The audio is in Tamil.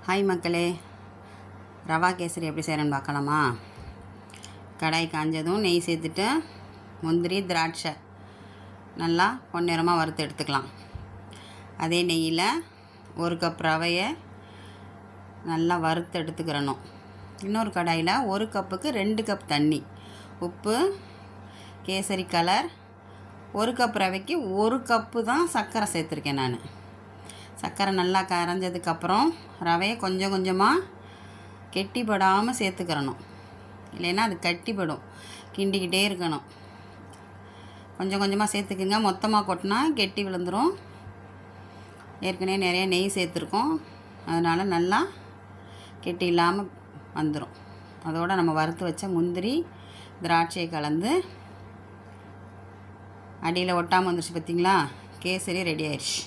ஹாய் மக்களே, ரவா கேசரி எப்படி செய்கிறேன்னு பார்க்கலாமா? கடாய் காஞ்சதும் நெய் சேர்த்துட்டு முந்திரி திராட்சை நல்லா பொன்னிறமாக வறுத்து எடுத்துக்கலாம். அதே நெய்யில் 1 கப் ரவையை நல்லா வறுத்து எடுத்துக்கிறணும். இன்னொரு கடாயில் 1 கப்புக்கு 2 கப் தண்ணி, உப்பு, கேசரி கலர், 1 கப் ரவைக்கு 1 கப்பு தான் சர்க்கரை சேர்த்துருக்கேன் நான். சர்க்கரை நல்லா கரைஞ்சதுக்கப்புறம் ரவையை கொஞ்சம் கொஞ்சமாக கெட்டிப்படாமல் சேர்த்துக்கிறணும், இல்லைன்னா அது கட்டிப்படும். கிண்டிக்கிட்டே இருக்கணும். கொஞ்சம் கொஞ்சமாக சேர்த்துக்குங்க, மொத்தமாக கொட்டினா கெட்டி விழுந்துடும். ஏற்கனவே நிறைய நெய் சேர்த்துருக்கோம், அதனால் நல்லா கெட்டி இல்லாமல் வந்துடும். அதோடு நம்ம வறுத்து வச்ச முந்திரி திராட்சையை கலந்து அடியில் ஒட்டாமல் வந்துடுச்சு. பார்த்திங்களா? கேசரி ரெடி ஆயிடுச்சு.